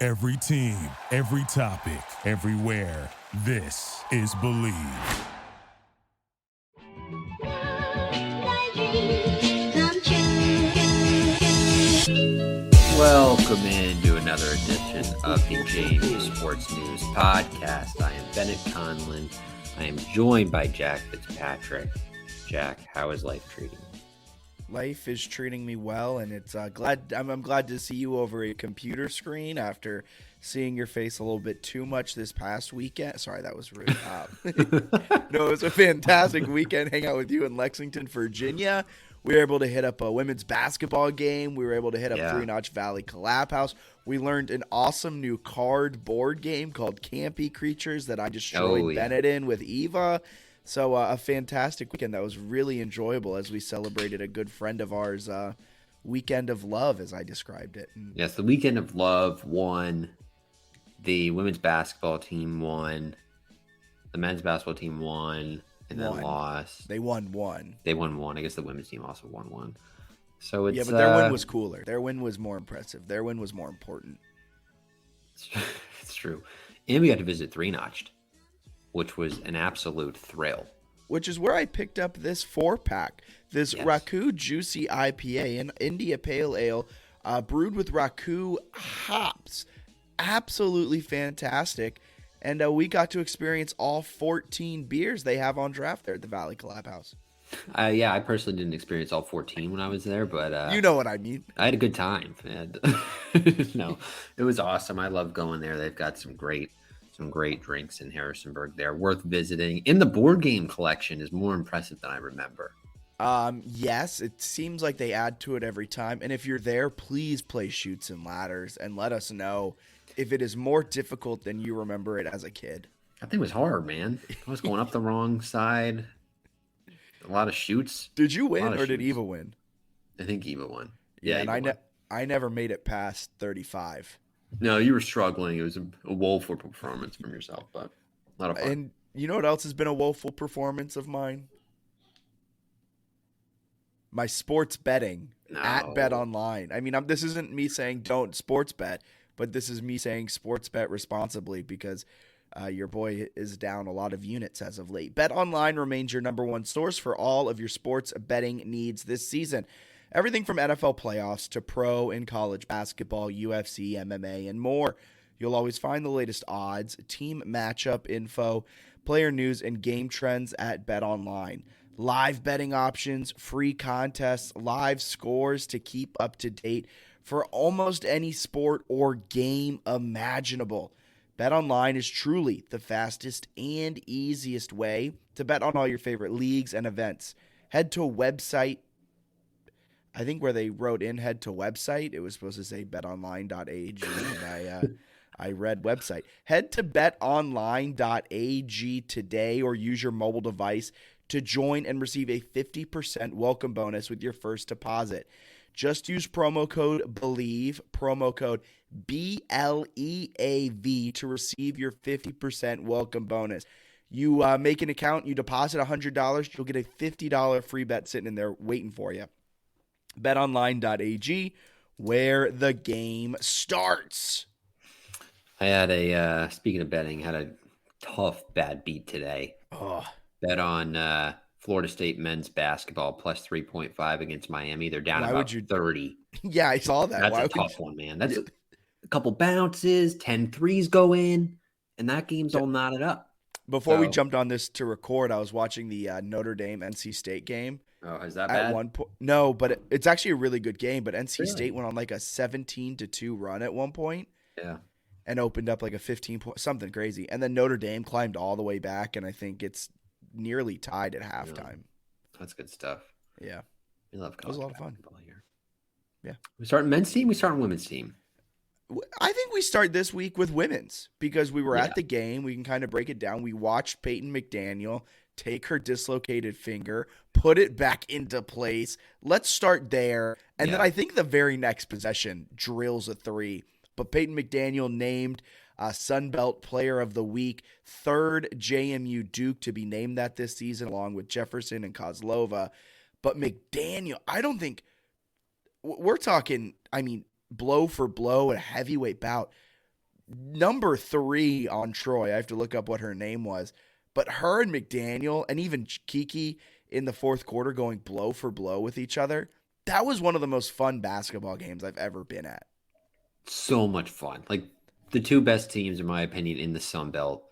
Every team, every topic, everywhere. This is Believe. Welcome into another edition of the JMU Sports News Podcast. I am Bennett Conlon. I am joined by Jack Fitzpatrick. Jack, how is life treating you? Life is treating me well, and it's I'm glad to see you over a computer screen after seeing your face a little bit too much this past weekend. Sorry, that was rude. No, it was a fantastic weekend. Hang out with you in Lexington, Virginia. We were able to hit up a women's basketball game. We were able to hit up Three Notch Valley Collab House. We learned an awesome new card board game called Campy Creatures that I destroyed Bennett in with Eva. So a fantastic weekend that was really enjoyable as we celebrated a good friend of ours' weekend of love, as I described it. Yes, the weekend of love won. The women's basketball team won. The men's basketball team won and then lost. They won one. They won one. I guess the women's team also won one. So it's but their win was cooler. Their win was more impressive. Their win was more important. It's true. And we got to visit Three Notched, which was an absolute thrill. Which is where I picked up this 4-pack, this Raku Juicy IPA, an India Pale Ale brewed with Raku hops. Absolutely fantastic. And we got to experience all 14 beers they have on draft there at the Valley Collab House. I personally didn't experience all 14 when I was there, but you know what I mean. I had a good time. No, it was awesome. I love going there. They've got some great drinks in Harrisonburg there, worth visiting. And the board game collection is more impressive than I remember. Yes, it seems like they add to it every time. And if you're there, please play Chutes and Ladders and let us know if it is more difficult than you remember it as a kid. I think it was hard, man. I was going up the wrong side. A lot of shoots. Did you win or did Eva win? I think Eva won. Yeah, and I never made it past 35. No, you were struggling. It was a woeful performance from yourself, but a lot of fun. And you know what else has been a woeful performance of mine? My sports betting at Bet Online. I mean, this isn't me saying don't sports bet, but this is me saying sports bet responsibly because your boy is down a lot of units as of late. Bet Online remains your number one source for all of your sports betting needs this season. Everything from NFL playoffs to pro and college basketball, UFC, MMA, and more. You'll always find the latest odds, team matchup info, player news, and game trends at BetOnline. Live betting options, free contests, live scores to keep up to date for almost any sport or game imaginable. BetOnline is truly the fastest and easiest way to bet on all your favorite leagues and events. Head to a website. I think where they wrote in head to website, it was supposed to say betonline.ag, and I read website. Head to betonline.ag today or use your mobile device to join and receive a 50% welcome bonus with your first deposit. Just use promo code BELIEVE, promo code BLEAV to receive your 50% welcome bonus. You make an account, you deposit $100, you'll get a $50 free bet sitting in there waiting for you. BetOnline.ag, where the game starts. I had speaking of betting, had a tough bad beat today. Bet on Florida State men's basketball plus 3.5 against Miami. They're down about 30. Yeah, I saw that. That's a tough one, man. That's a couple bounces, 10 threes go in, and that game's all knotted up. Before we jumped on this to record, I was watching the Notre Dame NC State game. Oh, is that bad? At one point, no, but it's actually a really good game. But NC State went on like a 17-2 run at one point. Yeah. And opened up like a 15-point, something crazy. And then Notre Dame climbed all the way back, and I think it's nearly tied at halftime. That's good stuff. Yeah. We love college. It was a lot of fun. Here. Yeah. We starting men's team, we starting women's team. I think we start this week with women's because we were at the game. We can kind of break it down. We watched Peyton McDaniel take her dislocated finger, put it back into place. Let's start there. And then I think the very next possession drills a three. But Peyton McDaniel named Sunbelt Player of the Week, third JMU Duke to be named that this season, along with Jefferson and Kozlova. But McDaniel, I don't think we're talking, blow for blow, a heavyweight bout. number 3 on Troy. I have to look up what her name was. But her and McDaniel and even Kiki in the fourth quarter going blow for blow with each other, that was one of the most fun basketball games I've ever been at. So much fun. Like the two best teams, in my opinion, in the Sun Belt,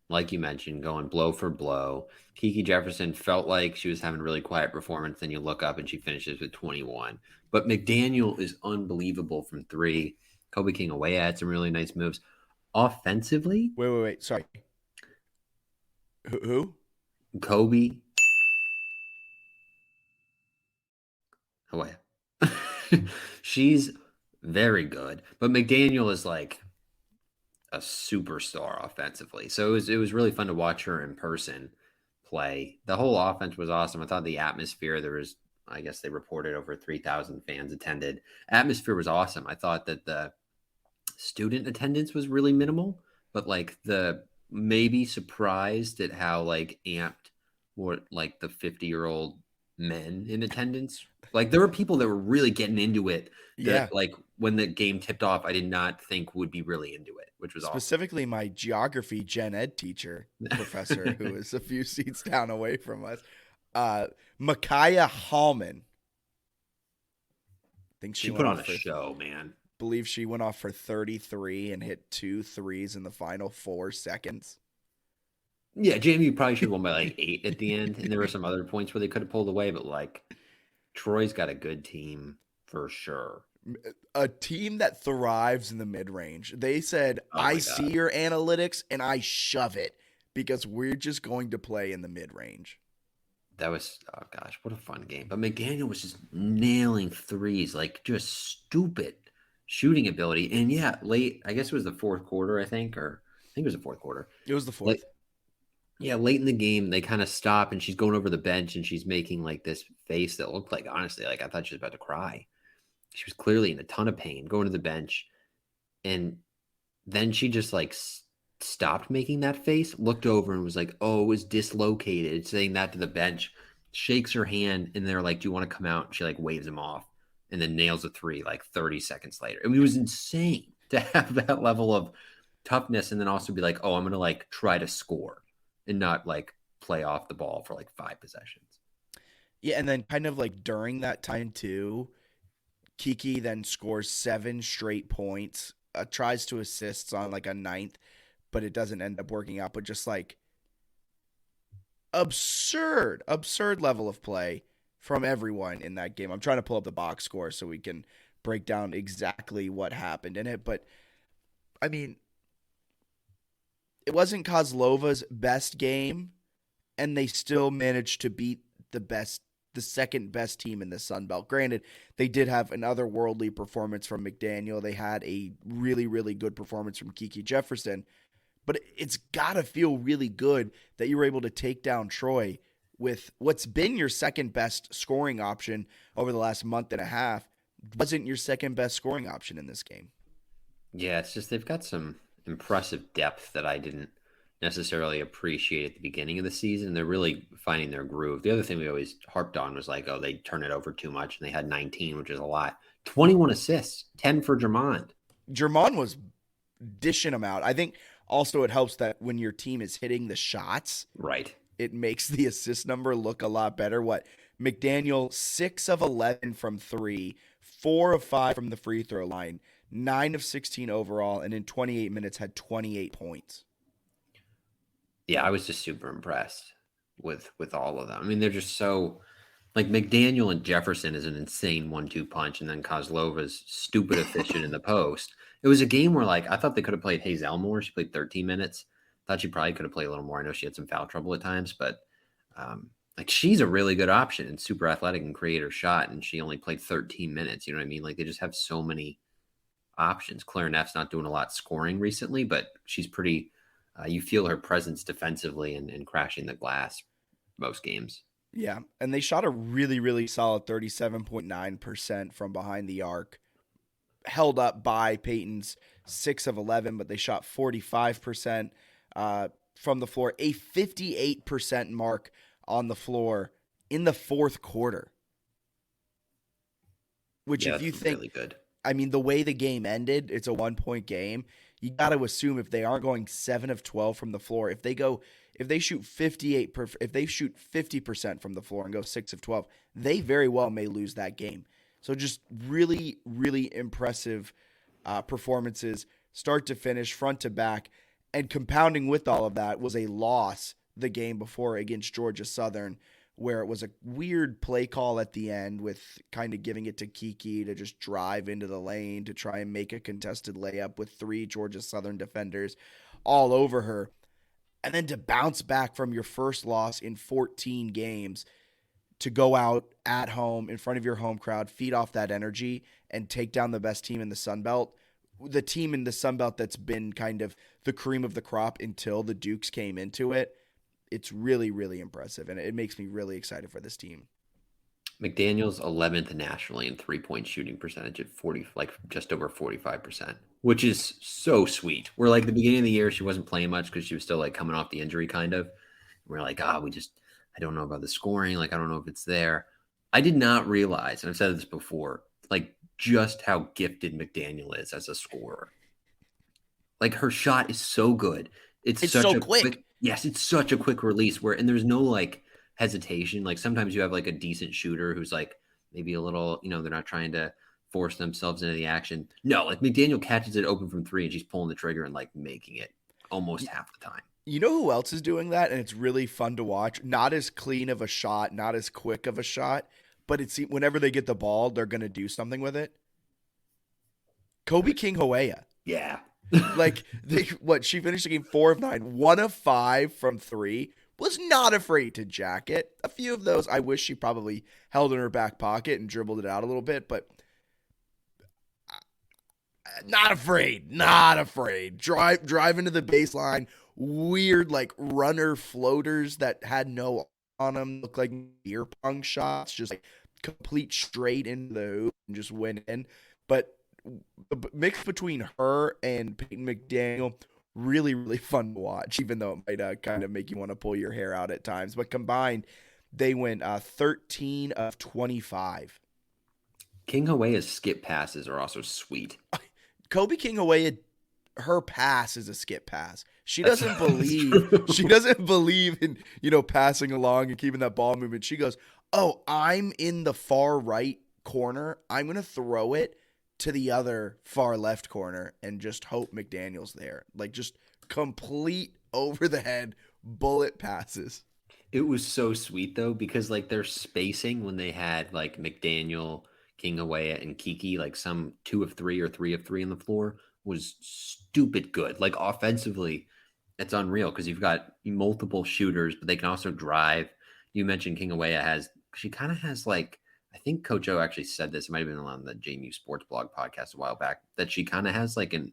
like you mentioned, going blow for blow. Kiki Jefferson felt like she was having a really quiet performance. Then you look up and she finishes with 21. But McDaniel is unbelievable from 3. Kobe King away had some really nice moves. Offensively. Wait. Sorry. Who? Kobe. Away. She's very good. But McDaniel is like a superstar offensively. So it was really fun to watch her in person play. The whole offense was awesome. I thought the atmosphere, there was, I guess they reported over 3,000 fans attended. Atmosphere was awesome. I thought that the student attendance was really minimal, but like the maybe surprised at how like amped were like the 50-year-old men in attendance. Like there were people that were really getting into it. That, like when the game tipped off, I did not think would be really into it, which was specifically awesome. My geography gen ed teacher professor, who is a few seats down away from us, Micaiah Hallman. I think she put on a show, man. Believe she went off for 33 and hit 2 threes in the final 4 seconds. Yeah, JMU probably should have won by like 8 at the end, and there were some other points where they could have pulled away, but like Troy's got a good team for sure. A team that thrives in the mid-range. They said, I see your analytics and I shove it because we're just going to play in the mid-range. That was, oh gosh, what a fun game. But McDaniel was just nailing threes, like just stupid shooting ability. And yeah, late, I guess it was the fourth quarter, I think it was the fourth quarter. It was the fourth. Late in the game, they kind of stop and she's going over the bench and she's making like this face that looked like, honestly, like I thought she was about to cry. She was clearly in a ton of pain going to the bench. And then she just like stopped making that face, looked over and was like, oh, it was dislocated, saying that to the bench, shakes her hand. And they're like, do you want to come out? And she like waves him off and then nails a 3 like 30 seconds later. I mean, it was insane to have that level of toughness and then also be like, oh, I'm going to like try to score and not like play off the ball for like 5 possessions. Yeah. And then kind of like during that time too, Kiki then scores 7 straight points, tries to assist on like a 9th, but it doesn't end up working out. But just like absurd level of play from everyone in that game. I'm trying to pull up the box score so we can break down exactly what happened in it. But I mean, it wasn't Kozlova's best game, and they still managed to beat the second best team in the Sun Belt. Granted, they did have an otherworldly performance from McDaniel. They had a really, really good performance from Kiki Jefferson. But it's got to feel really good that you were able to take down Troy with what's been your second best scoring option over the last month and a half. Wasn't your second best scoring option in this game. Yeah, it's just they've got some impressive depth that I didn't necessarily appreciate at the beginning of the season. They're really finding their groove. The other thing we always harped on was like, oh, they turn it over too much, and they had 19, which is a lot. 21 assists, 10 for Jermond. Jermond was dishing them out. I think also it helps that when your team is hitting the shots, right, it makes the assist number look a lot better. McDaniel, 6 of 11 from 3, 4 of 5 from the free throw line, 9 of 16 overall, and in 28 minutes had 28 points. Yeah, I was just super impressed with all of them. I mean, they're just so like McDaniel and Jefferson is an insane 1-2 punch, and then Kozlova's stupid efficient in the post. It was a game where like I thought they could have played Hazel more. She played 13 minutes. Thought she probably could have played a little more. I know she had some foul trouble at times, but like she's a really good option and super athletic and create her shot, and she only played 13 minutes. You know what I mean? Like they just have so many options. Clarinet's not doing a lot scoring recently, but she's pretty. You feel her presence defensively and crashing the glass most games. Yeah, and they shot a really, really solid 37.9% from behind the arc, held up by Peyton's 6 of 11, but they shot 45% from the floor, a 58% mark on the floor in the fourth quarter. Which, if you think, really good. I mean, the way the game ended, it's a 1-point game. You got to assume if they aren't going 7 of 12 from the floor, if they shoot 50% from the floor and go 6 of 12, they very well may lose that game. So just really, really impressive performances, start to finish, front to back, and compounding with all of that was a loss the game before against Georgia Southern, where it was a weird play call at the end with kind of giving it to Kiki to just drive into the lane to try and make a contested layup with 3 Georgia Southern defenders all over her. And then to bounce back from your first loss in 14 games to go out at home in front of your home crowd, feed off that energy, and take down the best team in the Sun Belt, the team in the Sun Belt that's been kind of the cream of the crop until the Dukes came into it. It's really, really impressive, and it makes me really excited for this team. McDaniel's 11th nationally in 3-point shooting percentage at just over 45%, which is so sweet. Where like the beginning of the year, she wasn't playing much because she was still like coming off the injury kind of. We're like, I don't know about the scoring. Like, I don't know if it's there. I did not realize, and I've said this before, like just how gifted McDaniel is as a scorer. Like her shot is so good. It's such so quick. Yes, it's such a quick release and there's no like hesitation. Like sometimes you have like a decent shooter who's like maybe a little, they're not trying to force themselves into the action. No, like McDaniel catches it open from 3 and she's pulling the trigger and like making it almost half the time. You know who else is doing that? And it's really fun to watch. Not as clean of a shot, not as quick of a shot, but it's whenever they get the ball, they're going to do something with it. Kobe King-Hoea. Yeah. Like she finished the game 4 of 9, 1 of 5 from 3, was not afraid to jack it. A few of those I wish she probably held in her back pocket and dribbled it out a little bit, but not afraid. Drive into the baseline, weird like runner floaters that had no on them, look like beer pong shots, just like complete straight into the hoop and just went in. But the mix between her and Peyton McDaniel, really, really fun to watch, even though it might kind of make you want to pull your hair out at times. But combined, they went 13 of 25. King-Hoea's skip passes are also sweet. Kobe King-Hoea, her pass is a skip pass. She doesn't believe in, passing along and keeping that ball movement. She goes, "Oh, I'm in the far right corner. I'm going to throw it to the other far left corner and just hope McDaniel's there." Like just complete over the head bullet passes. It was so sweet though, because like their spacing when they had like McDaniel, King-Hoea, and Kiki, like some 2 of 3 or 3 of 3 on the floor was stupid good. Like offensively, it's unreal because you've got multiple shooters, but they can also drive. You mentioned King-Hoea she kind of has like, I think Coach O actually said this. It might have been on the JMU Sports Blog podcast a while back, that she kind of has like an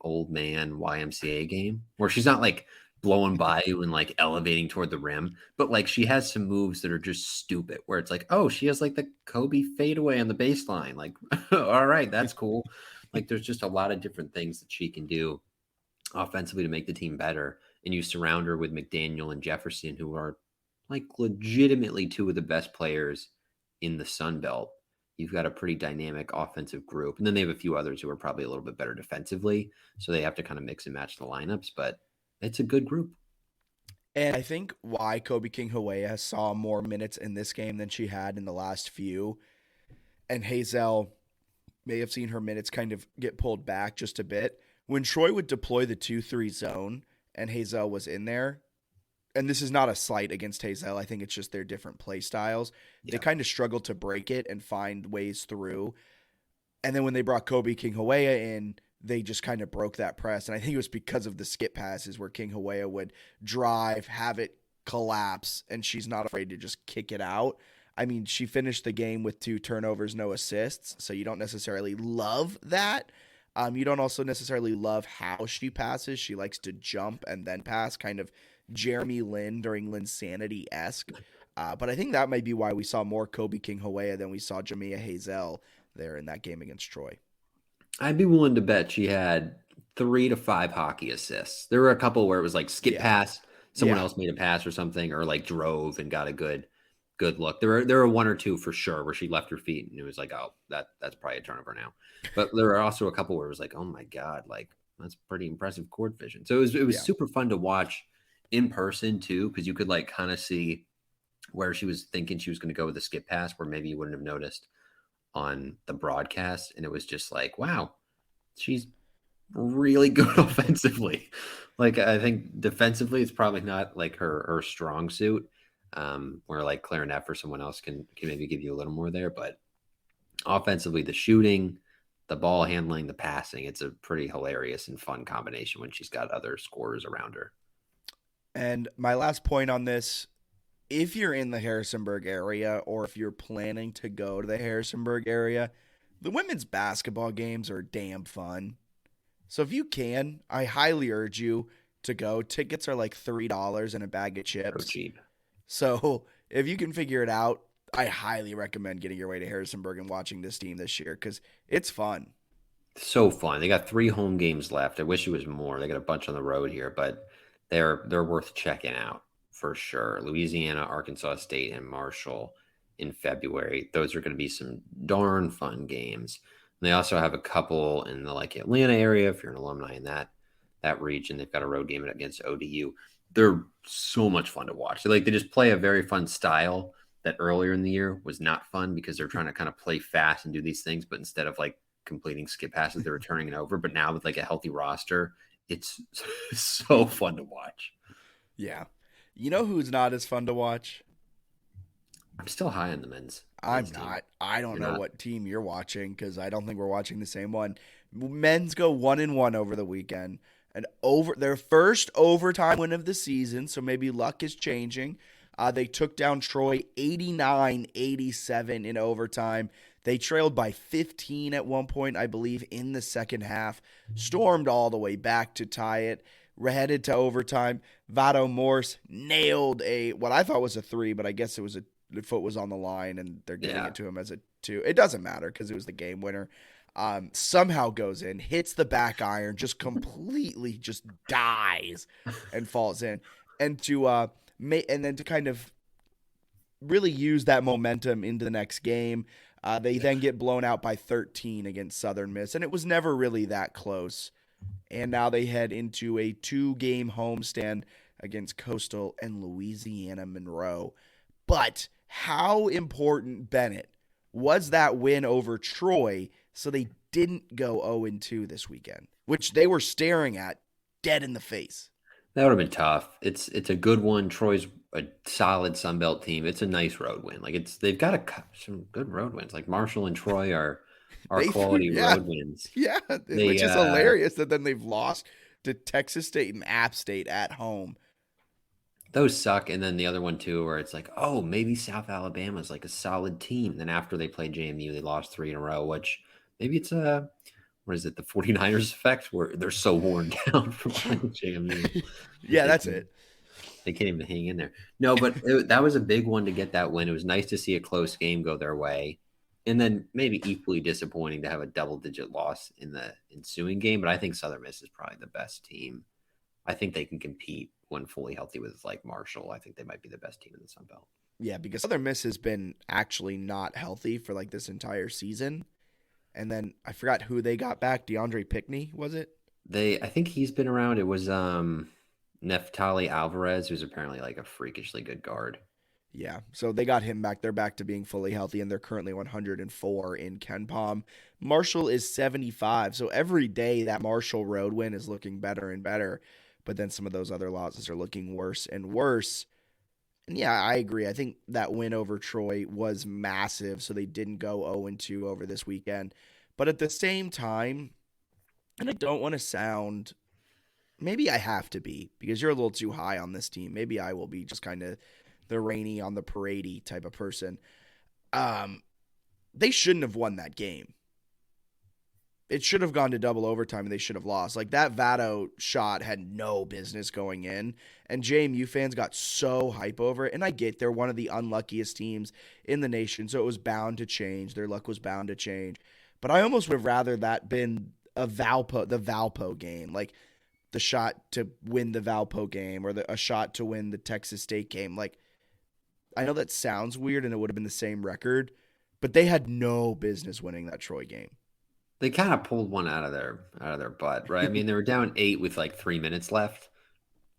old man YMCA game where she's not like blowing by you and like elevating toward the rim, but like she has some moves that are just stupid where it's like, oh, she has like the Kobe fadeaway on the baseline. Like, all right, that's cool. Like there's just a lot of different things that she can do offensively to make the team better. And you surround her with McDaniel and Jefferson, who are like legitimately 2 of the best players in the Sun Belt. You've got a pretty dynamic offensive group. And then they have a few others who are probably a little bit better defensively. So they have to kind of mix and match the lineups, but it's a good group. And I think why Kobe King-Hoea saw more minutes in this game than she had in the last few, and Hazel may have seen her minutes kind of get pulled back just a bit. When Troy would deploy the 2-3 zone and Hazel was in there, and this is not a slight against Hazel, I think it's just their different play styles. Yeah. They kind of struggled to break it and find ways through. And then when they brought Kobe King-Hoea in, they just kind of broke that press. And I think it was because of the skip passes where King-Hoea would drive, have it collapse, and she's not afraid to just kick it out. I mean, she finished the game with 2 turnovers, no assists, so you don't necessarily love that. You don't also necessarily love how she passes. She likes to jump and then pass, kind of Jeremy Lin during Linsanity-esque. But I think that might be why we saw more Kobe King-Hoea than we saw Jamia Hazel there in that game against Troy. I'd be willing to bet she had 3 to 5 hockey assists. There were a couple where it was like skip pass, someone else made a pass or something, or like drove and got a good good look. There were one or two for sure where she left her feet and it was like, oh, that's probably a turnover now. But there were also a couple where it was like, oh my God, like that's pretty impressive court vision. So it was super fun to watch in person too, because you could like kind of see where she was thinking she was going to go with the skip pass, where maybe you wouldn't have noticed on the broadcast. And it was just like, wow, she's really good offensively. Like I think defensively, it's probably not like her strong suit. Where like Clarinet or someone else can maybe give you a little more there, but offensively, the shooting, the ball handling, the passing, it's a pretty hilarious and fun combination when she's got other scorers around her. And my last point on this, if you're in the Harrisonburg area or if you're planning to go to the Harrisonburg area, the women's basketball games are damn fun. So if you can, I highly urge you to go. Tickets are like $3 and a bag of chips. So cheap. So if you can figure it out, I highly recommend getting your way to Harrisonburg and watching this team this year because it's fun. So fun. They got 3 home games left. I wish it was more. They got a bunch on the road here, but they're worth checking out for sure. Louisiana, Arkansas State, and Marshall in February. Those are going to be some darn fun games. And they also have a couple in the like Atlanta area if you're an alumni in that region. They've got a road game against ODU. They're so much fun to watch. They just play a very fun style that earlier in the year was not fun because they're trying to kind of play fast and do these things, but instead of like completing skip passes, they're turning it over. But now with like a healthy roster, it's so fun to watch. Yeah. You know who's not as fun to watch? I'm still high on the men's. I'm not. I don't know what team you're watching because I don't think we're watching the same one. Men's go 1-1 over the weekend. And over their first overtime win of the season, so maybe luck is changing. They took down Troy 89-87 in overtime. They trailed by 15 at one point, I believe, in the second half. Stormed all the way back to tie it. Headed to overtime. Vado Morse nailed what I thought was a 3, but I guess it was the foot was on the line, and they're giving it to him as a 2. It doesn't matter because it was the game winner. Somehow goes in, hits the back iron, just completely just dies and falls in. And to then to kind of really use that momentum into the next game, they then get blown out by 13 against Southern Miss, and it was never really that close. And now they head into a 2-game homestand against Coastal and Louisiana Monroe. But how important, Bennett, was that win over Troy so they didn't go 0-2 this weekend, which they were staring at dead in the face? That would have been tough. It's a good one. Troy's a solid Sun Belt team. It's a nice road win. Like they've got some good road wins. Like Marshall and Troy are quality road wins. Yeah, which is hilarious that then they've lost to Texas State and App State at home. Those suck. And then the other one too, where it's like, oh, maybe South Alabama's like a solid team. And then after they played JMU, they lost 3 in a row, which maybe it's what is it, the 49ers effect where they're so worn down from playing JMU. Yeah, that's it. They can't even hang in there. No, but that was a big one to get that win. It was nice to see a close game go their way. And then maybe equally disappointing to have a double-digit loss in the ensuing game. But I think Southern Miss is probably the best team. I think they can compete when fully healthy with like Marshall. I think they might be the best team in the Sun Belt. Yeah, because Southern Miss has been actually not healthy for like this entire season. And then I forgot who they got back. DeAndre Pickney, was it? I think he's been around. It was Neftali Alvarez, who's apparently like a freakishly good guard. Yeah, so they got him back. They're back to being fully healthy, and they're currently 104 in KenPom. Marshall is 75, so every day that Marshall road win is looking better and better, but then some of those other losses are looking worse and worse. And yeah, I agree. I think that win over Troy was massive, so they didn't go 0-2 over this weekend. But at the same time, and I don't want to sound, maybe I have to be, because you're a little too high on this team. Maybe I will be just kind of the rainy on the parade type of person. They shouldn't have won that game. It should have gone to double overtime and they should have lost. Like that Vado shot had no business going in, and JMU fans got so hype over it. And I get they're one of the unluckiest teams in the nation, so it was bound to change. Their luck was bound to change. But I almost would have rather that been the Valpo game, like the shot to win the Valpo game or a shot to win the Texas State game. Like, I know that sounds weird and it would have been the same record, but they had no business winning that Troy game. They kind of pulled one out of their butt, right? I mean, they were down 8 with like 3 minutes left,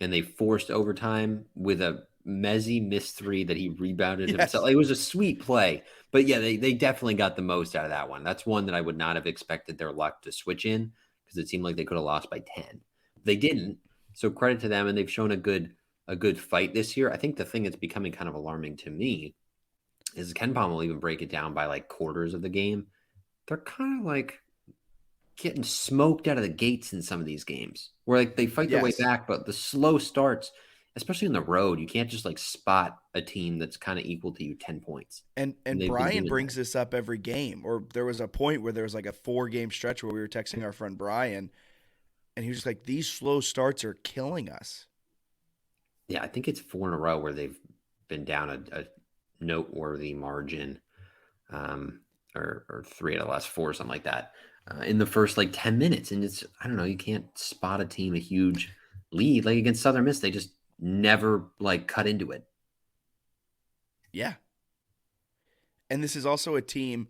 and they forced overtime with a Mezzi missed 3 that he rebounded himself. It was a sweet play. But yeah, they definitely got the most out of that one. That's one that I would not have expected their luck to switch in, because it seemed like they could have lost by 10. They didn't. So credit to them, and they've shown a good fight this year. I think the thing that's becoming kind of alarming to me is KenPom will even break it down by like quarters of the game. They're kind of like getting smoked out of the gates in some of these games, where like they fight their way back, but the slow starts, especially on the road, you can't just like spot a team that's kind of equal to you 10 points. And Brian brings this up every game. Or there was a point where there was like a 4-game stretch where we were texting our friend Brian, and he was just like, these slow starts are killing us. Yeah, I think it's 4 in a row where they've been down a noteworthy margin, or 3 out of the last 4, something like that, in the first like 10 minutes. And it's, I don't know, you can't spot a team a huge lead. Like against Southern Miss, they just never like cut into it. Yeah. And this is also a team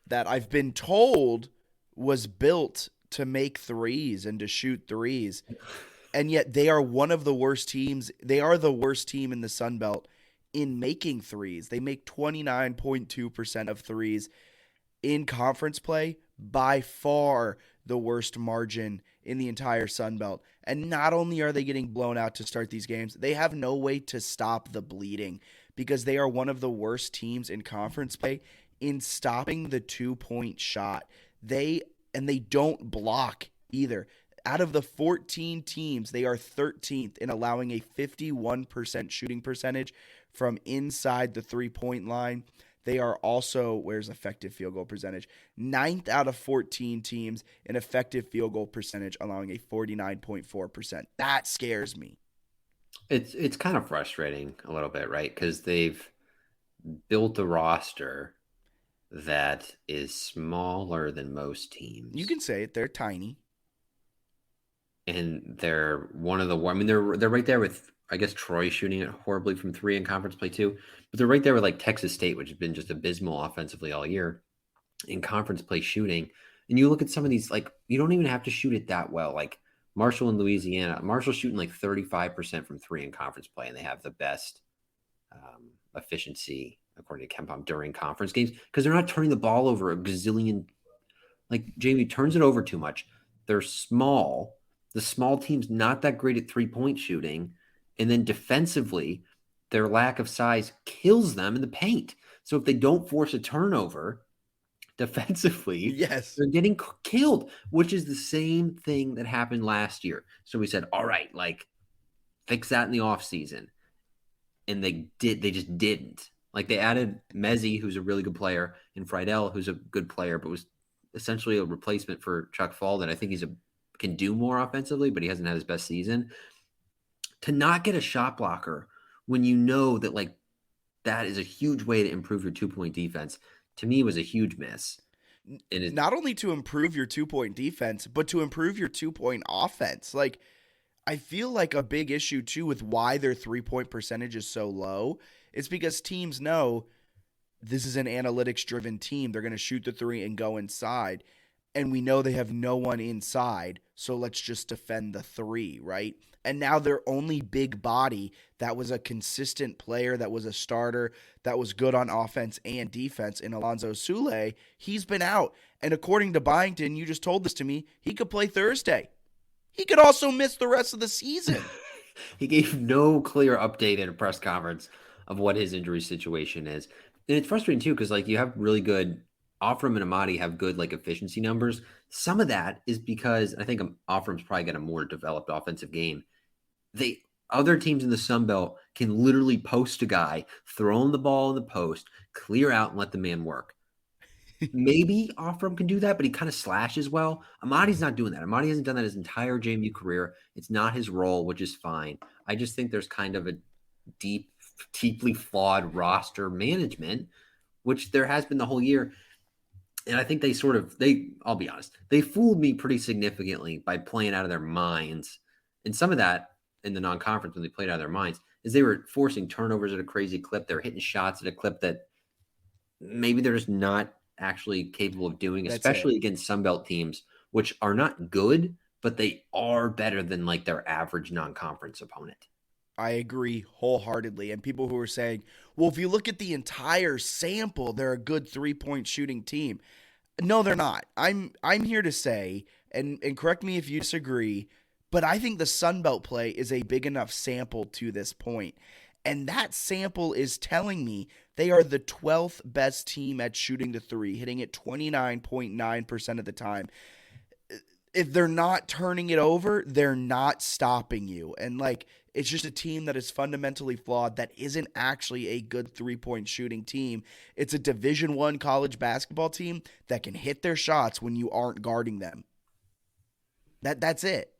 that I've been told was built to make threes and to shoot threes. And yet they are one of the worst teams. They are the worst team in the Sun Belt in making threes. They make 29.2% of threes in conference play, by far the worst margin in the entire Sun Belt. And not only are they getting blown out to start these games, they have no way to stop the bleeding, because they are one of the worst teams in conference play in stopping the 2-point shot. They don't block either. Out of the 14 teams, they are 13th in allowing a 51% shooting percentage from inside the 3-point line. They are also, where's effective field goal percentage? 9th out of 14 teams in effective field goal percentage, allowing a 49.4%. That scares me. It's kind of frustrating a little bit, right? Because they've built a roster that is smaller than most teams. You can say it. They're tiny. And they're one of the, I mean, they're right there with, I guess, Troy shooting it horribly from 3 in conference play too. But they're right there with like Texas State, which has been just abysmal offensively all year in conference play shooting. And you look at some of these, like, you don't even have to shoot it that well. Like Marshall in Louisiana, Marshall's shooting like 35% from 3 in conference play, and they have the best efficiency according to KenPom during conference games, because they're not turning the ball over a gazillion. Like JMU turns it over too much. They're small. The small team's not that great at 3-point shooting. And then defensively, their lack of size kills them in the paint. So if they don't force a turnover defensively, they're getting killed, which is the same thing that happened last year. So we said, all right, like, fix that in the offseason. And they just didn't. Like, they added Mezzi, who's a really good player, and Friedel, who's a good player, but was essentially a replacement for Chuck Falden. I think can do more offensively, but he hasn't had his best season. To not get a shot blocker when you know that, like, that is a huge way to improve your 2-point defense, to me was a huge miss. And not only to improve your 2-point defense, but to improve your 2-point offense. Like, I feel like a big issue too with why their 3-point percentage is so low. It's because teams know this is an analytics driven team. They're going to shoot the 3 and go inside. And we know they have no one inside, so let's just defend the 3, right? And now their only big body that was a consistent player, that was a starter, that was good on offense and defense in Alonzo Sule, he's been out. And according to Byington, you just told this to me, he could play Thursday. He could also miss the rest of the season. He gave no clear update at a press conference of what his injury situation is. And it's frustrating too, because like you have really good Offram and Amadi have good like efficiency numbers. Some of that is because I think Offram's probably got a more developed offensive game. Other teams in the Sun Belt can literally post a guy, throw him the ball in the post, clear out, and let the man work. Maybe Offram can do that, but he kind of slashes well. Amadi's not doing that. Amadi hasn't done that his entire JMU career. It's not his role, which is fine. I just think there's kind of a deeply flawed roster management, which there has been the whole year. And I think I'll be honest, they fooled me pretty significantly by playing out of their minds. And some of that in the non-conference when they played out of their minds is they were forcing turnovers at a crazy clip. They're hitting shots at a clip that maybe they're just not actually capable of doing, especially against Sunbelt teams, which are not good, but they are better than like their average non-conference opponent. I agree wholeheartedly. And people who are saying, well, if you look at the entire sample, they're a good 3-point shooting team. No, they're not. I'm here to say, and correct me if you disagree, but I think the Sunbelt play is a big enough sample to this point. And that sample is telling me they are the 12th best team at shooting the three, hitting it 29.9% of the time. If they're not turning it over, they're not stopping you. And like, it's just a team that is fundamentally flawed, that isn't actually a good 3-point shooting team. It's a Division I college basketball team that can hit their shots when you aren't guarding them. That's it.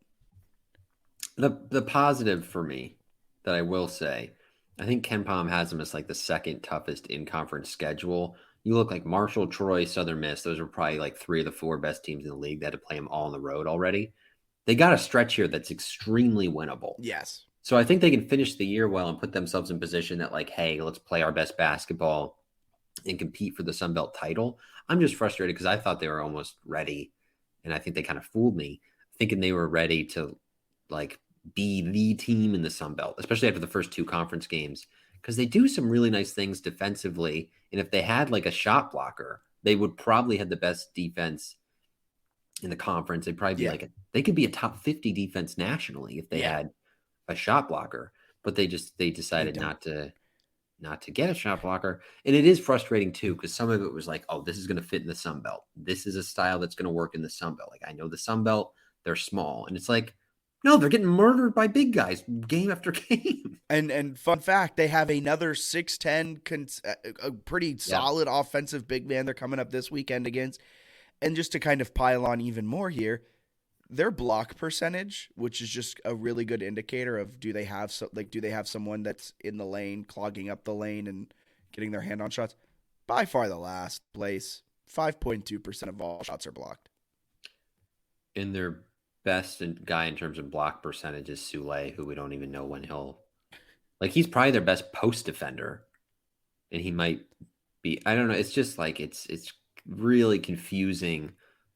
The positive for me that I will say, I think KenPom has them as like the second toughest in-conference schedule. You look like Marshall, Troy, Southern Miss. Those are probably like 3 of the 4 best teams in the league. They had to play them all on the road already. They got a stretch here that's extremely winnable. Yes. So I think they can finish the year well and put themselves in position that like, hey, let's play our best basketball and compete for the Sun Belt title. I'm just frustrated because I thought they were almost ready, and I think they kind of fooled me, thinking they were ready to like be the team in the Sun Belt, especially after the first 2 conference games, because they do some really nice things defensively. And if they had like a shot blocker, they would probably have the best defense in the conference. They'd probably be they could be a top 50 defense nationally if they had a shot blocker, but they decided not to get a shot blocker. And it is frustrating too, because some of it was like, oh, this is going to fit in the Sun Belt. This is a style that's going to work in the Sun Belt. Like, I know the Sun Belt, they're small. And it's like, no, they're getting murdered by big guys game after game. And fun fact, they have another 6'10", a pretty solid offensive big man they're coming up this weekend against. And just to kind of pile on even more here, their block percentage, which is just a really good indicator of do they have someone that's in the lane, clogging up the lane and getting their hand on shots, by far the last place. 5.2% of all shots are blocked. In their best guy in terms of block percentage is Soule, who we don't even know when he's probably their best post defender, and he might be, I don't know. It's just like, it's really confusing,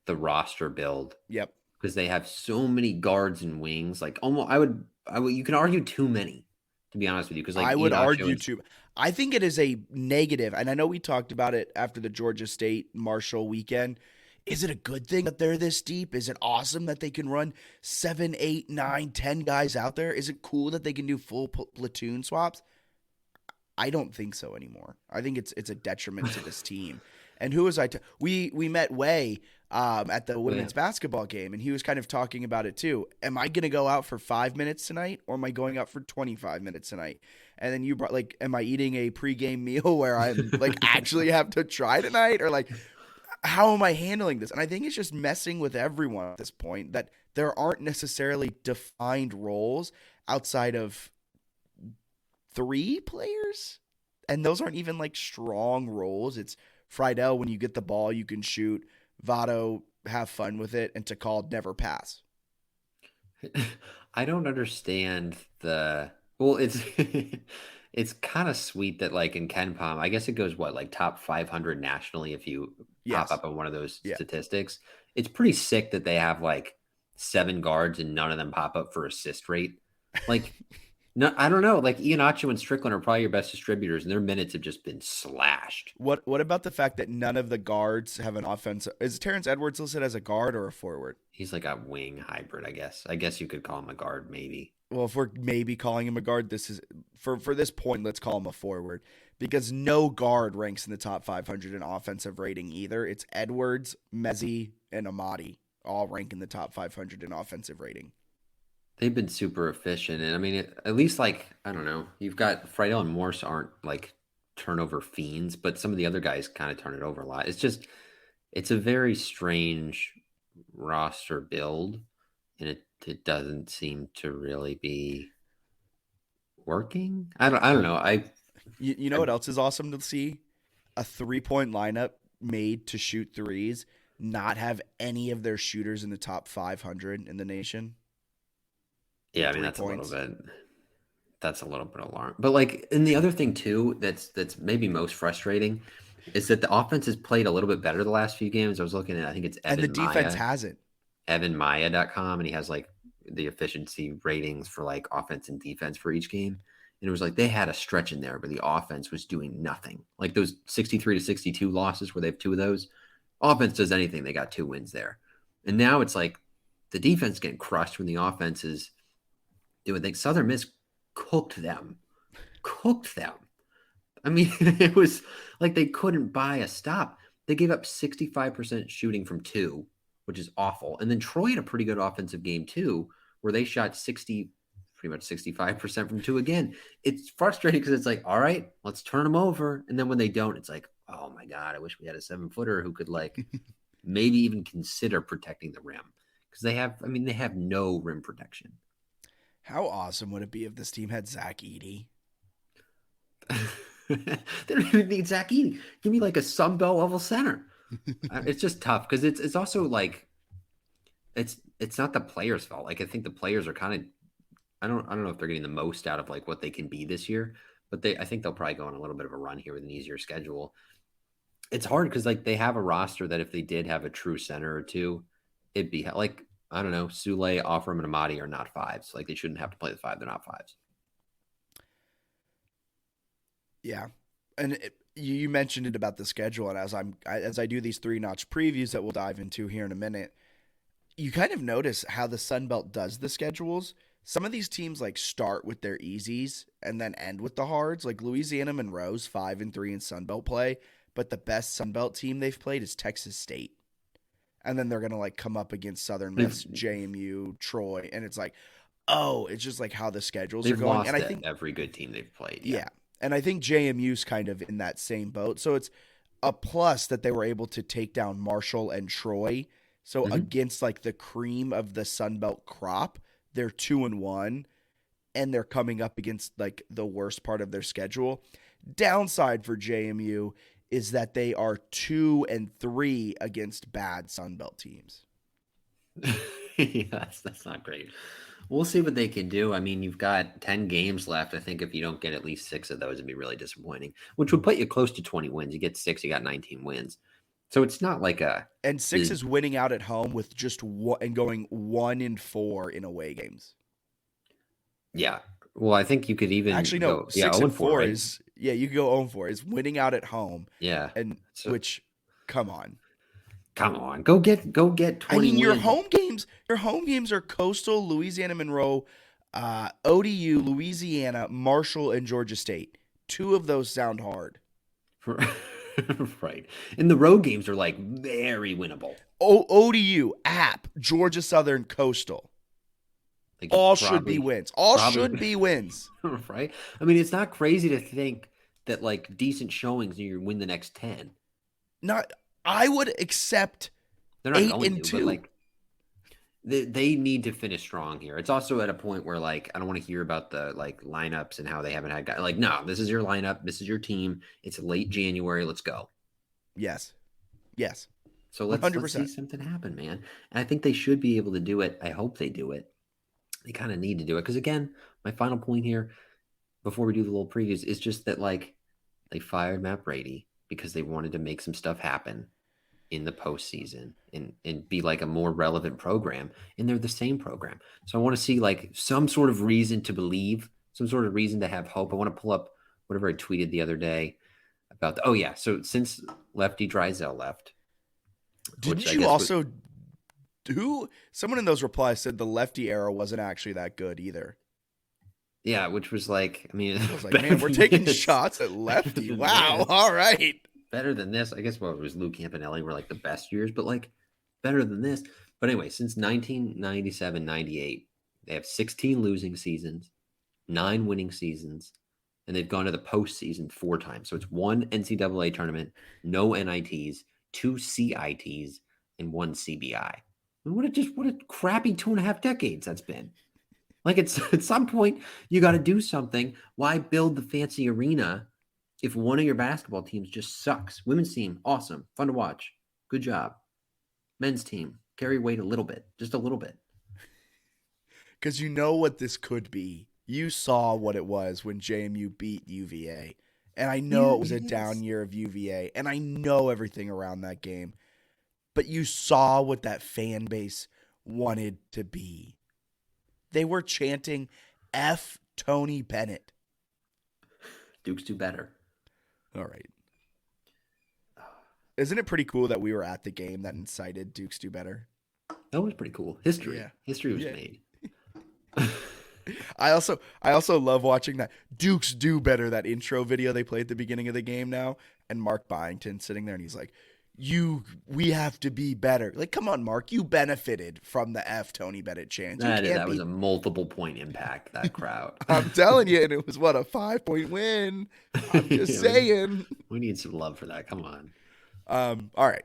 the roster build. Yep. Because they have so many guards and wings. Like, almost, I would, you can argue too many, to be honest with you. Because like, I would argue too. I think it is a negative, and I know we talked about it after the Georgia State Marshall weekend. Is it a good thing that they're this deep? Is it awesome that they can run 7, 8, 9, 10 guys out there? Is it cool that they can do full platoon swaps? I don't think so anymore. I think it's a detriment to this team. And who was we met Way at the women's basketball game, and he was kind of talking about it too. Am I going to go out for 5 minutes tonight, or am I going out for 25 minutes tonight? And then you brought like, am I eating a pregame meal where I'm like actually have to try tonight, or like, how am I handling this? And I think it's just messing with everyone at this point, that there aren't necessarily defined roles outside of 3 players. And those aren't even like strong roles. It's Friedel, when you get the ball, you can shoot. Votto, have fun with it. And Takal, never pass. I don't understand it's it's kind of sweet that like in KenPom, I guess it goes like top 500 nationally if you pop up on one of those statistics. It's pretty sick that they have like 7 guards and none of them pop up for assist rate. Like, no, I don't know. Like, Iheanacho and Strickland are probably your best distributors, and their minutes have just been slashed. What about the fact that none of the guards have an offense? Is Terrence Edwards listed as a guard or a forward? He's like a wing hybrid, I guess. I guess you could call him a guard, maybe. Well, if we're maybe calling him a guard, this is for this point, let's call him a forward, because no guard ranks in the top 500 in offensive rating either. It's Edwards, Mezzi, and Amadi all rank in the top 500 in offensive rating. They've been super efficient. And I mean, at least like, I don't know, you've got Friedel and Morse aren't like turnover fiends, but some of the other guys kind of turn it over a lot. It's a very strange roster build, and it doesn't seem to really be working. I don't know. You know what else is awesome to see? A 3-point lineup made to shoot threes, not have any of their shooters in the top 500 in the nation. Yeah, I mean, that's a little bit That's a little bit alarming. But like, and the other thing too, that's maybe most frustrating, is that the offense has played a little bit better the last few games. I was looking at, I think it's And the defense hasn't. evanmaya.com, and he has like the efficiency ratings for like offense and defense for each game. And it was like they had a stretch in there, but the offense was doing nothing. Like those 63-62 losses where they have 2 of those, offense does anything, they got 2 wins there. And now it's like the defense getting crushed when the offense is doing things. Southern Miss cooked them. I mean, it was like they couldn't buy a stop. They gave up 65% shooting from 2, which is awful. And then Troy had a pretty good offensive game too, where they shot pretty much 65% from 2 again. It's frustrating because it's like, all right, let's turn them over. And then when they don't, it's like, oh my God, I wish we had a 7-footer who could like maybe even consider protecting the rim. Because they have no rim protection. How awesome would it be if this team had Zach Edey? They don't even need Zach Edey. Give me like a Sun Belt level center. It's just tough because it's also like it's not the players' fault. Like I think the players are kind of I don't know if they're getting the most out of like what they can be this year, but I think they'll probably go on a little bit of a run here with an easier schedule. It's hard because like they have a roster that if they did have a true center or two, it'd be like I don't know, Sule, Offram, and Amadi are not 5s. Like they shouldn't have to play the 5. They're not 5s. Yeah, and you mentioned it about the schedule, and as I do these 3-notch previews that we'll dive into here in a minute, you kind of notice how the Sun Belt does the schedules. Some of these teams like start with their easies and then end with the hards. Like Louisiana Monroe's 5-3 in Sun Belt play, but the best Sun Belt team they've played is Texas State. And then they're going to like come up against Southern Miss, JMU, Troy. And it's like, oh, it's just like how the schedules are going. Lost and I think every good team they've played. Yeah. And I think JMU's kind of in that same boat. So it's a plus that they were able to take down Marshall and Troy. So against like the cream of the Sun Belt crop, they're 2-1 and they're coming up against like the worst part of their schedule. Downside for JMU is that they are 2-3 against bad Sun Belt teams. Yes, that's not great. We'll see what they can do. I mean, you've got 10 games left. I think if you don't get at least 6 of those, it'd be really disappointing, which would put you close to 20 wins. You get 6, you got 19 wins. So it's not like and 6 is winning out at home with just one and going 1-4 in away games. Yeah. Well, I think you could even actually no. 6-4 right? Is you could go 0-4 is winning out at home. Yeah, and which, come on, go get 20. I mean, wins. Your home games are Coastal, Louisiana Monroe, ODU, Louisiana, Marshall, and Georgia State. 2 of those sound hard. Right. And the road games are like very winnable. ODU, App, Georgia Southern, Coastal. Like all should be wins. Should be wins. Right? I mean, it's not crazy to think that like decent showings you win the next 10. I would accept they're not 8-2. But like they need to finish strong here. It's also at a point where like I don't want to hear about the like lineups and how they haven't had guys. Like, no, this is your lineup, this is your team. It's late January. Let's go. Yes. So let's see something happen, man. And I think they should be able to do it. I hope they do it. They kind of need to do it because again, my final point here before we do the little previews is just that like they fired Matt Brady because they wanted to make some stuff happen in the postseason and be like a more relevant program, and they're the same program. So I want to see like some sort of reason to believe, some sort of reason to have hope. I want to pull up whatever I tweeted the other day about so since Lefty Drysdale left. Didn't you also someone in those replies said the Lefty era wasn't actually that good either. Yeah, which was like, I mean, I was like, man, we're taking shots at Lefty. Wow, all right. Better than this. I guess it was Lou Campanelli were like the best years, but like better than this. But anyway, since 1997-98, they have 16 losing seasons, 9 winning seasons, and they've gone to the postseason 4 times. So it's 1 NCAA tournament, no NITs, 2 CITs, and 1 CBI. And what a crappy 2.5 decades that's been. Like at some point, you got to do something. Why build the fancy arena if one of your basketball teams just sucks? Women's team, awesome, fun to watch, good job. Men's team, carry weight a little bit, just a little bit. Because you know what this could be. You saw what it was when JMU beat UVA. And I know it was a down year of UVA. And I know everything around that game. But you saw what that fan base wanted to be. They were chanting F Tony Bennett. Dukes do better. All right. Isn't it pretty cool that we were at the game that incited Dukes do better? That was pretty cool. History. Yeah. History was made. I also love watching that Dukes do better, that intro video they played at the beginning of the game now, and Mark Byington sitting there and he's like, we have to be better. Like, come on, Mark, you benefited from the F Tony Bennett chance. That was a multiple point impact, that crowd. I'm telling you, and it was, what, a 5-point win? I'm just saying. We need some love for that. Come on. All right.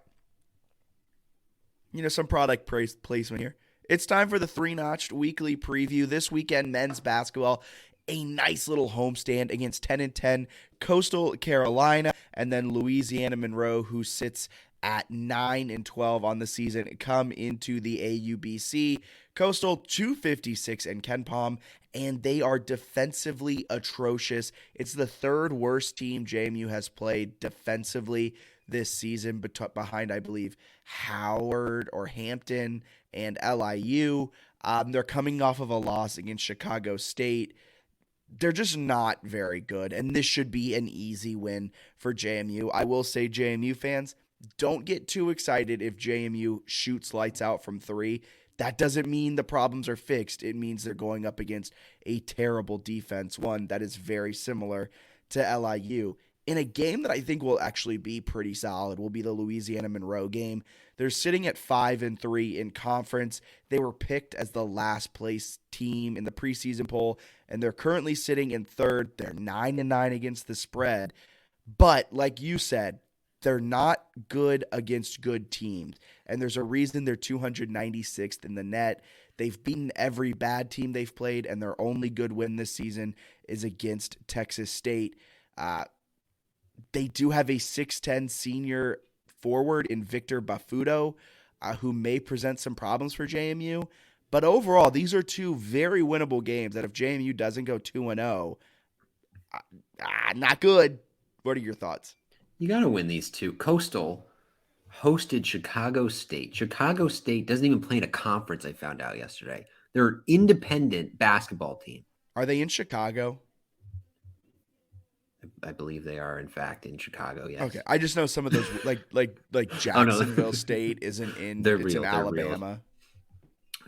Some product placement here. It's time for the 3-notched weekly preview. This weekend, men's basketball, a nice little homestand against 10-10 Coastal Carolina, and then Louisiana Monroe, who sits at 9-12 on the season, come into the AUBC. Coastal 256 in KenPom, and they are defensively atrocious. It's the third worst team JMU has played defensively this season, behind, I believe, Howard or Hampton and LIU. They're coming off of a loss against Chicago State. They're just not very good, and this should be an easy win for JMU. I will say, JMU fans, don't get too excited if JMU shoots lights out from 3. That doesn't mean the problems are fixed. It means they're going up against a terrible defense, one that is very similar to LIU. In a game that I think will actually be pretty solid will be the Louisiana Monroe game. They're sitting at 5-3 in conference. They were picked as the last place team in the preseason poll, and they're currently sitting in third. They're 9-9 against the spread. But like you said, they're not good against good teams. And there's a reason they're 296th in the net. They've beaten every bad team they've played, and their only good win this season is against Texas State. They do have a 6'10 senior forward in Victor Bafuto, who may present some problems for JMU. But overall, these are two very winnable games that if JMU doesn't go 2-0, not good. What are your thoughts? You got to win these two. Coastal hosted Chicago State. Chicago State doesn't even play in a conference, I found out yesterday. They're an independent basketball team. Are they in Chicago? I believe they are, in fact, in Chicago. Yes. Okay. I just know some of those, like Jacksonville State isn't in. It's in Alabama.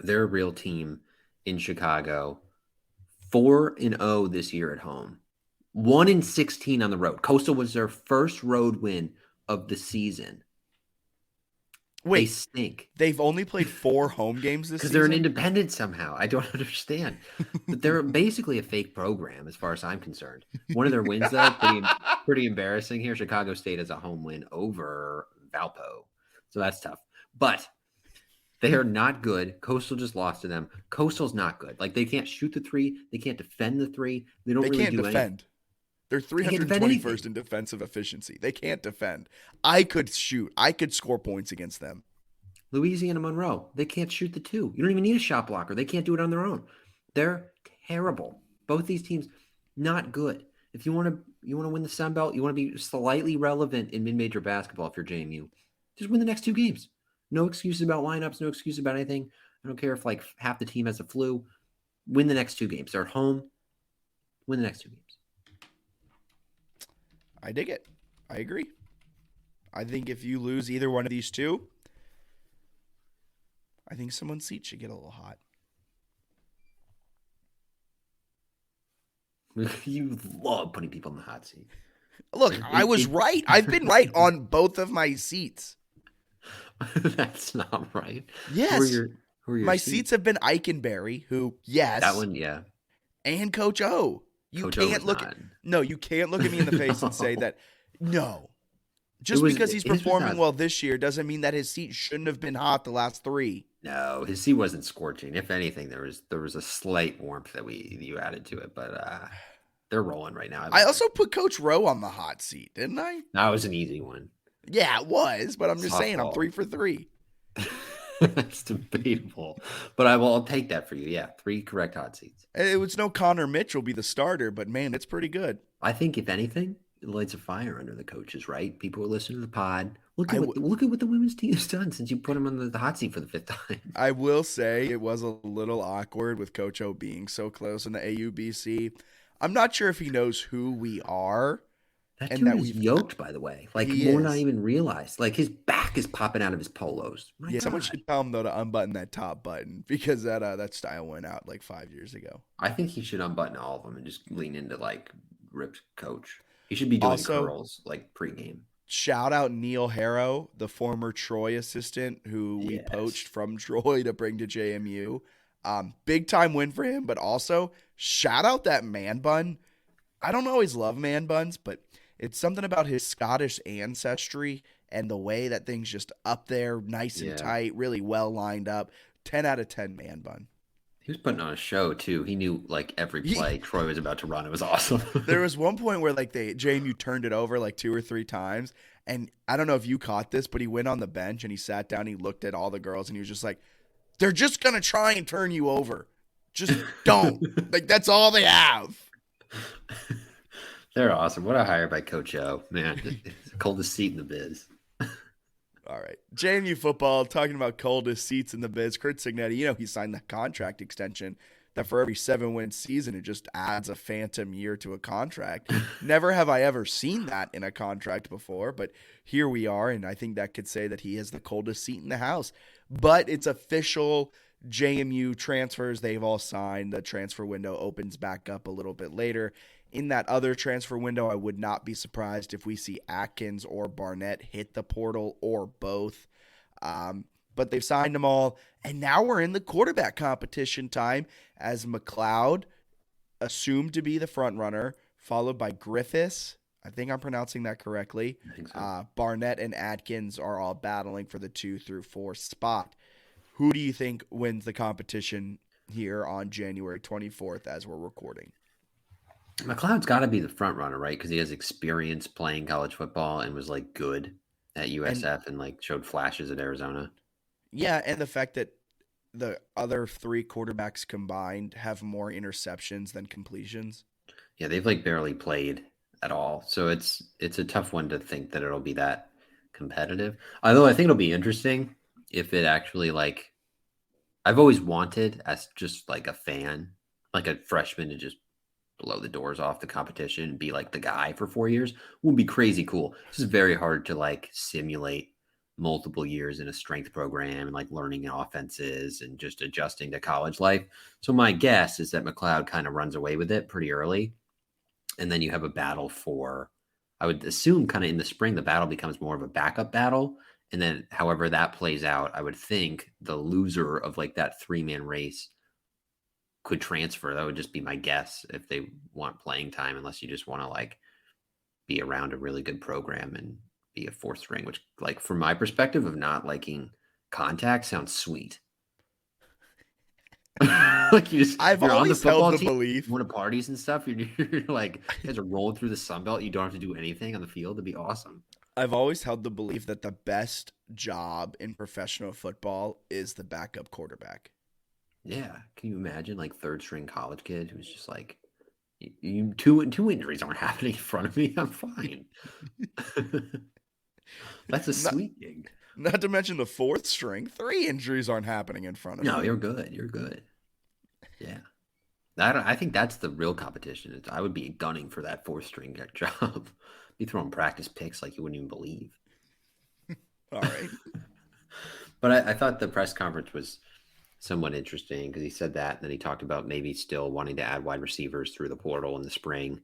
They're a real team in Chicago. 4-0 this year at home. 1-16 on the road. Coastal was their first road win of the season. Wait, they stink. They've only played 4 home games this season? Because they're an independent somehow. I don't understand. But they're basically a fake program as far as I'm concerned. One of their wins, though, pretty embarrassing here. Chicago State has a home win over Valpo. So that's tough. But they are not good. Coastal just lost to them. Coastal's not good. Like, they can't shoot the 3. They can't defend the 3. They can't defend. Anything. They're 321st in defensive efficiency. They can't defend. I could shoot. I could score points against them. Louisiana Monroe, they can't shoot the 2. You don't even need a shot blocker. They can't do it on their own. They're terrible. Both these teams, not good. If you want to win the Sun Belt, you want to be slightly relevant in mid-major basketball if you're JMU, just win the next 2 games. No excuses about lineups, no excuses about anything. I don't care if like half the team has a flu. Win the next 2 games. They're at home. Win the next 2 games. I dig it. I agree. I think if you lose either one of these 2, I think someone's seat should get a little hot. You love putting people in the hot seat. Look, I was right. I've been right on both of my seats. That's not right. Yes. Who are your my seats have been Eikenberry, who, yes. That one, yeah. And Coach O. You can't look at me in the face and say that. No. Because he's performing well this year doesn't mean that his seat shouldn't have been hot the last 3. No, his seat wasn't scorching. If anything, there was a slight warmth that you added to it, but they're rolling right now. I also put Coach Rowe on the hot seat, didn't I? That was an easy one. Yeah, it was, but I'm just saying I'm 3 for 3. That's debatable, but I'll take that for you. Yeah, 3 correct hot seats. It was no Connor Mitchell be the starter, but man, it's pretty good. I think if anything, it lights a fire under the coaches, right? People are listening to the pod. Look I at w- look at what the women's team has done since you put them on the hot seat for the 5th time. I will say it was a little awkward with Coach O being so close in the AUBC. I'm not sure if he knows who we are. That And dude that is we've yoked, by the way. Like, he more not is. even realized. Like, his back is popping out of his polos. My Yeah, God. someone should tell him though to unbutton that top button because that style went out like 5 years ago. I think he should unbutton all of them and just lean into, like, ripped coach. He should be doing Also, curls, like, pregame. shout out Neil Harrow, the former Troy assistant who we Yes. poached from Troy to bring to JMU. Big time win for him, but also shout out that man bun. I don't always love man buns, but it's something about his Scottish ancestry and the way that thing's just up there, nice and Yeah. tight, really well lined up. 10 out of 10 man bun. He was putting on a show, too. He knew, like, every play Troy was about to run. It was awesome. There was one point where like JMU turned it over like 2 or 3 times, and I don't know if you caught this, but he went on the bench and he sat down, he looked at all the girls, and he was just like, "They're just gonna try and turn you over. Just don't." Like that's all they have. They're awesome. What a hire by Coach O. Man, it's the coldest seat in the biz. All right, JMU football, talking about coldest seats in the biz. Kurt Signetti, he signed that contract extension that for every 7-win season, it just adds a phantom year to a contract. Never have I ever seen that in a contract before, but here we are, and I think that could say that he is the coldest seat in the house. But it's official. JMU transfers, they've all signed. The transfer window opens back up a little bit later. In that other transfer window, I would not be surprised if we see Atkins or Barnett hit the portal or both. But they've signed them all. And now we're in the quarterback competition time as McLeod, assumed to be the front runner, followed by Griffiths. I think I'm pronouncing that correctly. I think so. Barnett and Atkins are all battling for the 2 through 4 spot. Who do you think wins the competition here on January 24th as we're recording? McLeod's got to be the front runner, right? Because he has experience playing college football and was like good at USF and like showed flashes at Arizona. Yeah, and the fact that the other 3 quarterbacks combined have more interceptions than completions. Yeah, they've like barely played at all. So it's a tough one to think that it'll be that competitive. Although I think it'll be interesting if it actually like I've always wanted as just like a fan, like a freshman to just blow the doors off the competition and be like the guy for 4 years would be crazy cool. This is very hard to like simulate multiple years in a strength program and like learning offenses and just adjusting to college life. So my guess is that McLeod kind of runs away with it pretty early. And then you have a battle for, I would assume kind of in the spring, the battle becomes more of a backup battle. And then however that plays out, I would think the loser of like that 3-man race could transfer. That would just be my guess if they want playing time, unless you just want to like be around a really good program and be a 4th string, which like from my perspective of not liking contact sounds sweet. Like I've always held the belief, one of parties and stuff, you're like, you guys are rolling through the Sun Belt, you don't have to do anything on the field. It'd be awesome. I've always held the belief that the best job in professional football is the backup quarterback. Yeah. Can you imagine like 3rd string college kid who's just like, two injuries aren't happening in front of me. I'm fine. That's a sweet gig. Not to mention the 4th string, 3 injuries aren't happening in front of me. No, you're good. You're good. Yeah. I think that's the real competition. I would be gunning for that 4th string job. Be throwing practice picks like you wouldn't even believe. All right. But I thought the press conference was somewhat interesting because he said that, and then he talked about maybe still wanting to add wide receivers through the portal in the spring.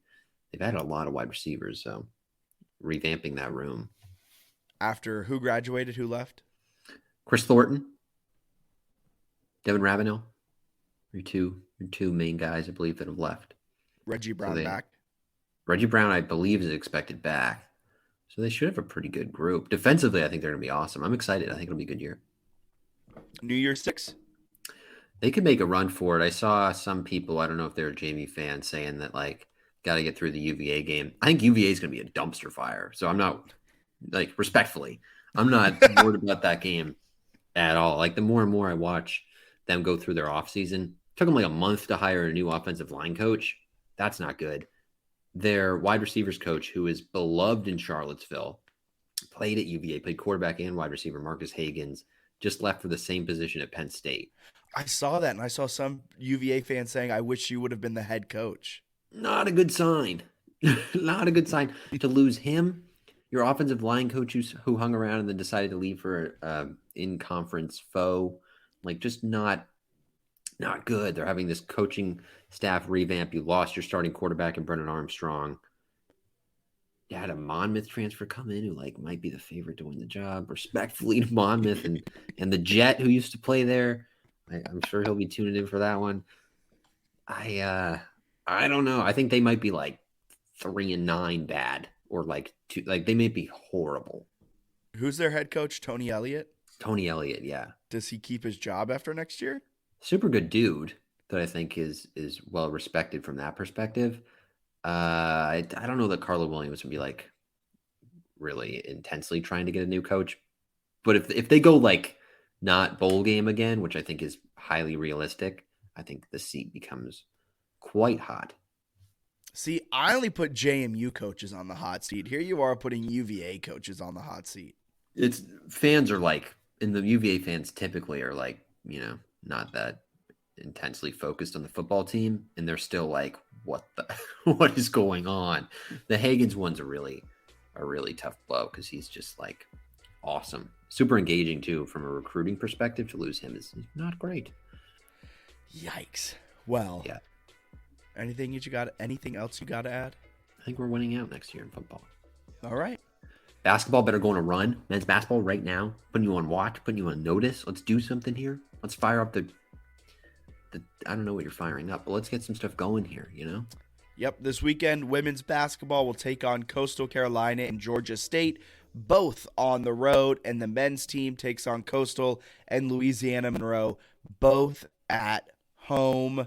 They've added a lot of wide receivers, so revamping that room. After who graduated, who left? Chris Thornton, Devin Ravenel, your two main guys, I believe, that have left. Reggie Brown back. Reggie Brown, I believe, is expected back. So they should have a pretty good group. Defensively, I think they're going to be awesome. I'm excited. I think it'll be a good year. New Year's 6? They could make a run for it. I saw some people, I don't know if they're JMU fans, saying that, like, got to get through the UVA game. I think UVA is going to be a dumpster fire. So I'm not, like, respectfully, I'm not worried about that game at all. Like the more and more I watch them go through their offseason, it took them like a month to hire a new offensive line coach. That's not good. Their wide receivers coach, who is beloved in Charlottesville, played at UVA, played quarterback and wide receiver, Marcus Hagans, just left for the same position at Penn State. I saw that, and I saw some UVA fans saying, I wish you would have been the head coach. Not a good sign. Not a good sign to lose him. Your offensive line coach who hung around and then decided to leave for in-conference foe. Like, just not good. They're having this coaching staff revamp. You lost your starting quarterback in Brennan Armstrong. You had a Monmouth transfer come in who might be the favorite to win the job. Respectfully to Monmouth and the Jet who used to play there. I'm sure he'll be tuning in for that one. I don't know. I think they might be 3-9 bad, or they may be horrible. Who's their head coach? Tony Elliott? Tony Elliott, yeah. Does he keep his job after next year? Super good dude that I think is well respected from that perspective. I don't know that Carla Williams would be really intensely trying to get a new coach, but if they go not bowl game again, which I think is highly realistic, I think the seat becomes quite hot. See, I only put JMU coaches on the hot seat. Here you are putting UVA coaches on the hot seat. It's fans are and the UVA fans typically are not that intensely focused on the football team, and they're still what is going on? The Hagans one's a really tough blow because he's just awesome, super engaging too from a recruiting perspective. To lose him is not great. Yikes. Well, yeah. Anything else you got to add? I think we're winning out next year in football. All right. Basketball better go on a run. Men's basketball right now, putting you on watch, putting you on notice. Let's do something here. Let's fire up the I don't know what you're firing up, but let's get some stuff going here, Yep, this weekend, women's basketball will take on Coastal Carolina and Georgia State, both on the road, and the men's team takes on Coastal and Louisiana Monroe, both at home.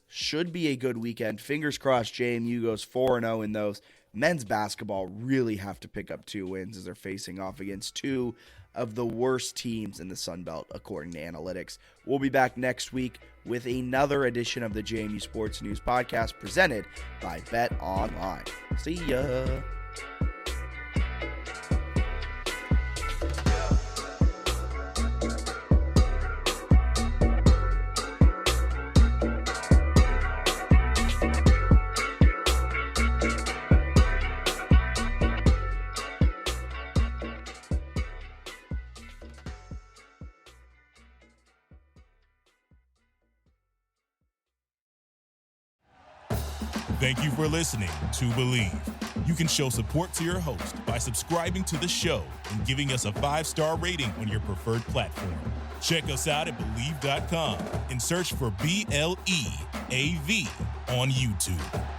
Should be a good weekend. Fingers crossed JMU goes 4-0 in those. Men's basketball really have to pick up 2 wins as they're facing off against 2 of the worst teams in the Sun Belt, according to analytics. We'll be back next week with another edition of the JMU Sports News Podcast presented by Bet Online. See ya. Thank you for listening to Believe. You can show support to your host by subscribing to the show and giving us a 5-star rating on your preferred platform. Check us out at Believe.com and search for BLEAV on YouTube.